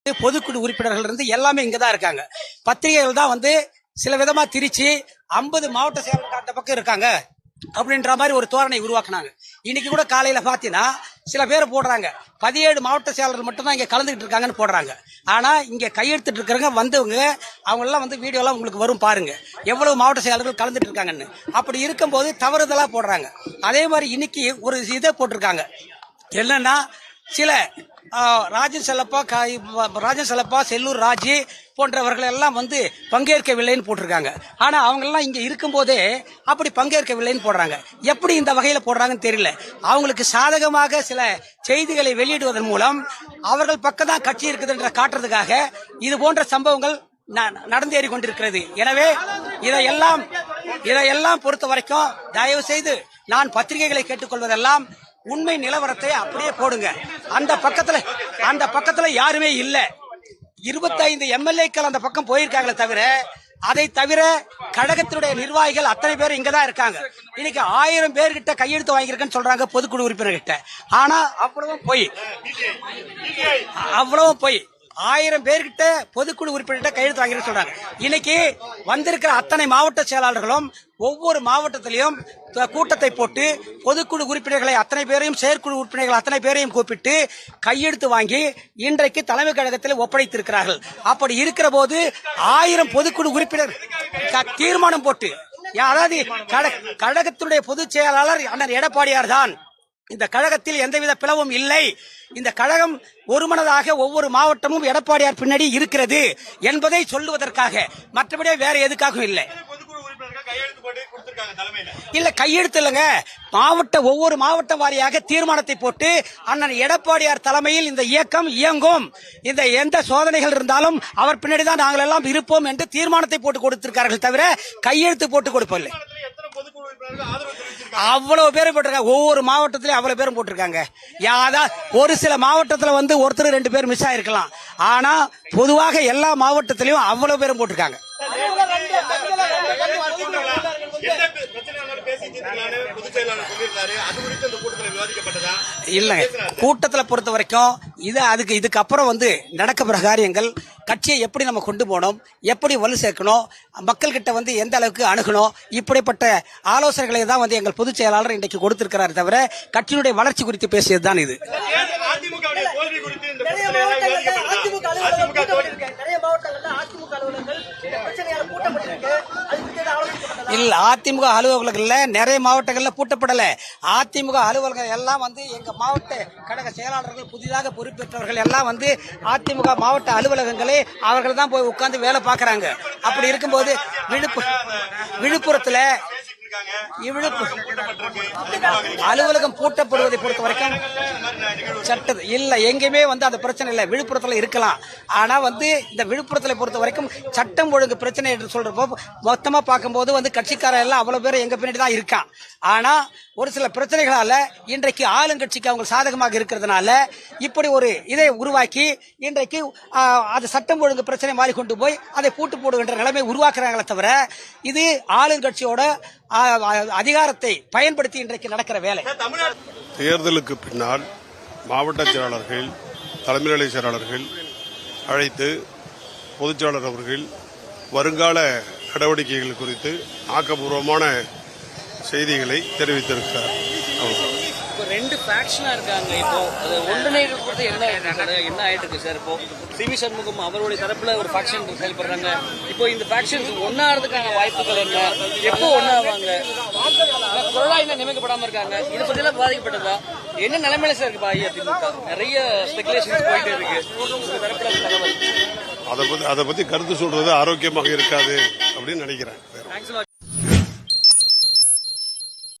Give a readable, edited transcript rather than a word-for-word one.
பொதுக்குழு உறுப்பினர்கள் இருந்து எல்லாமே இங்கதான் இருக்காங்க. பத்திரிகைகள் தான் வந்து சில விதமா திரிச்சு 50 மாவட்ட செயலாளர்கள் அந்த பக்கம் இருக்காங்க அப்படின்ற மாதிரி ஒரு தோரணை உருவாக்குனாங்க. இன்னைக்கு கூட காலையில பாத்தீங்கன்னா சில பேர் போடுறாங்க 17 மாவட்ட செயலாளர்கள் மட்டும் தான் இங்க கலந்துகிட்டு இருக்காங்கன்னு போடுறாங்க. ஆனா இங்க கையெழுத்துட்டு இருக்கிறவங்க வந்தவங்க அவங்க எல்லாம் வந்து வீடியோ எல்லாம் உங்களுக்கு வரும் பாருங்க, எவ்வளவு மாவட்ட செயலாளர்கள் கலந்துட்டு இருக்காங்கன்னு. அப்படி இருக்கும்போது தவறுதலா போடுறாங்க. அதே மாதிரி இன்னைக்கு ஒரு இதை போட்டிருக்காங்க, என்னன்னா சில ராஜன் செல்லப்பா செல்லூர் ராஜி போன்றவர்கள் எல்லாம் வந்து பங்கேற்கவில்லைன்னு போட்டிருக்காங்க. ஆனா அவங்க எல்லாம் இங்க இருக்கும் போதே அப்படி பங்கேற்கவில்லைன்னு போடுறாங்க. எப்படி இந்த வகையில போடுறாங்கன்னு தெரியல. அவங்களுக்கு சாதகமாக சில செய்திகளை வெளியிடுவதன் மூலம் அவர்கள் பக்கம் தான் கட்சி இருக்குதுன்ற காட்டுறதுக்காக இது போன்ற சம்பவங்கள் நடந்தேறி கொண்டிருக்கிறது. எனவே இதையெல்லாம் பொறுத்த வரைக்கும் தயவு செய்து நான் பத்திரிகைகளை கேட்டுக்கொள்வதெல்லாம் உண்மை நிலவரத்தை அப்படியே போடுங்க. அந்த பக்கத்துல யாருமே இல்ல. 25 எம்எல்ஏக்கள் அந்த பக்கம் போயிருக்காங்களே தவிர, அதை தவிர கழகத்தினுடைய நிர்வாகிகள் அத்தனை பேர் இங்கதான் இருக்காங்க. இன்னைக்கு 1000 பேர்கிட்ட கையெழுத்து வாங்கியிருக்கேன்னு சொல்றாங்க பொதுக்குழு உறுப்பினர்கிட்ட. ஆனா அவ்வளவும் போய் 1000 பேர்கிட்ட பொதுக்குழு உறுப்பினர்கிட்ட கையெழுத்து வாங்கி சொல்றாங்க. இன்னைக்கு வந்திருக்கிற அத்தனை மாவட்ட செயலாளர்களும் ஒவ்வொரு மாவட்டத்திலையும் கூட்டத்தை போட்டு பொதுக்குழு உறுப்பினர்களை அத்தனை பேரையும் செயற்குழு உறுப்பினர்கள் அத்தனை பேரையும் கூப்பிட்டு கையெழுத்து வாங்கி இன்றைக்கு தலைமை கழகத்தில் ஒப்படைத்திருக்கிறார்கள். அப்படி இருக்கிற போது 1000 பொதுக்குழு உறுப்பினர் தீர்மானம் போட்டு, அதாவது கழகத்தினுடைய பொதுச் செயலாளர் அண்ணன் எடப்பாடியார் தான். இந்த கழகத்தில் எந்தவித பிளவும் இல்லை. இந்த கழகம் ஒருமனதாக ஒவ்வொரு மாவட்டமும் எடப்பாடியார் பின்னாடி இருக்கிறது என்பதை சொல்லுவதற்காக, மற்றபடி வேற எதுக்காகவும் இல்லை. இல்ல கையெழுத்து இல்லங்க, ஒவ்வொரு மாவட்டம் வாரியாக தீர்மானத்தை போட்டு அண்ணன் எடப்பாடியார் தலைமையில் இந்த இயக்கம் இயங்கும், இந்த எந்த சோதனைகள் இருந்தாலும் அவர் பின்னாடி தான் நாங்கள் எல்லாம் இருப்போம் என்று தீர்மானத்தை போட்டு கொடுத்திருக்கார்கள் தவிர கையெழுத்து போட்டு கொடுப்பதில்லை. அவ்வளவு பேரும் போட்டிருக்காங்க. ஒவ்வொரு மாவட்டத்திலும் அவ்வளவு பேரும் போட்டிருக்காங்க. ஒரு சில மாவட்டத்தில் வந்து ஒருத்தர் 2 பேர் மிஸ் ஆயிருக்கலாம். ஆனா பொதுவாக எல்லா மாவட்டத்திலையும் அவ்வளவு பேரும் போட்டிருக்காங்க. இல்ல கூட்டத்தில் பொறுத்த வரைக்கும் இதுக்கப்புறம் வந்து நடக்கிற காரியங்கள், கட்சியை எப்படி நம்ம கொண்டு போகணும், எப்படி வலு சேர்க்கணும், மக்கள் கிட்ட வந்து எந்த அளவுக்கு அணுகணும், இப்படிப்பட்ட ஆலோசனைகளை தான் வந்து எங்கள் பொதுச் செயலாளர் இன்றைக்கு கொடுத்திருக்கிறார் தவிர கட்சியினுடைய வளர்ச்சி குறித்து பேசியதுதான் இது. இல்ல அதிமுக அலுவலகங்கள்ல நிறைய மாவட்டங்கள்ல பூட்டப்படல. அதிமுக அலுவலகம் எல்லாம் வந்து எங்க மாவட்ட கழக செயலாளர்கள் புதிதாக பொறுப்பேற்றவர்கள் எல்லாம் வந்து அதிமுக மாவட்ட அலுவலகங்களே அவர்கள் தான் போய் உட்கார்ந்து வேலை பார்க்கறாங்க. அப்படி இருக்கும்போது விழுப்புரத்துல அலுவலகம் பூட்டப்படுவதை பொறுத்த வரைக்கும் இல்ல எங்கேயுமே வந்து அந்த பிரச்சனை இல்ல. விழுப்புரத்துல இருக்கலாம். ஆனா வந்து இந்த விழுப்புரத்துல பொறுத்த வரைக்கும் சட்டம் ஒழுங்கு பிரச்சனை என்று சொல்றப்போ மொத்தமா பார்க்கும்போது வந்து கட்சிக்கார எல்லாம் அவ்வளவு பேர் எங்க பின்னாடி தான் இருக்கான். ஆனா ஒரு சில பிரச்சனைகளால இன்றைக்கு ஆளுங்கட்சிக்கு அவங்க சாதகமாக இருக்கிறதுனால இப்படி ஒரு இதை உருவாக்கி இன்றைக்கு அது சட்டம் ஒழுங்கு பிரச்சனை மாறி கொண்டு போய் அதை பூட்டு போடுகின்ற நிலைமை உருவாக்குறாங்களே தவிர இது ஆளுங்கட்சியோட அதிகாரத்தை பயன்படுத்தி இன்றைக்கு நடக்கிற வேலை. தேர்தலுக்கு பின்னால் மாவட்ட செயலாளர்கள், தலைமை நிலை செயலாளர்கள் அழைத்து பொதுச் செயலாளர் அவர்கள் வருங்கால நடவடிக்கைகள் குறித்து ஆக்கப்பூர்வமான செய்திகளை தெரிவித்திருக்கிறார். இப்போ 2 ஃபேக்ஷனா இருக்காங்க. இப்போ அது ஒன்றிணைக்கிறது என்ன ஆயிட்டு இருக்கு சார்? இப்போ சிவி சண்முகம் அவருடைய தரப்புல ஒரு ஃபேக்ஷன் செயல்படுறாங்க. இப்போ இந்த ஃபேக்ஷன் ஒன்னாகிறதுக்கான வாய்ப்புகள் என்ன? எப்போ ஒன்னாவாங்க? கொரோனா இன்னும் நியமிக்கப்படாம இருக்காங்க. இதை பத்தி எல்லாம் பாதிக்கப்பட்டதா? என்ன நிலைமையில சார் இருக்கு அதிமுக? நிறைய ஸ்பெகுலேஷன்ஸ் போயிட்டு இருக்கு. அதை பத்தி கருத்து சொல்றது ஆரோக்கியமாக இருக்காது அப்படின்னு நினைக்கிறேன்.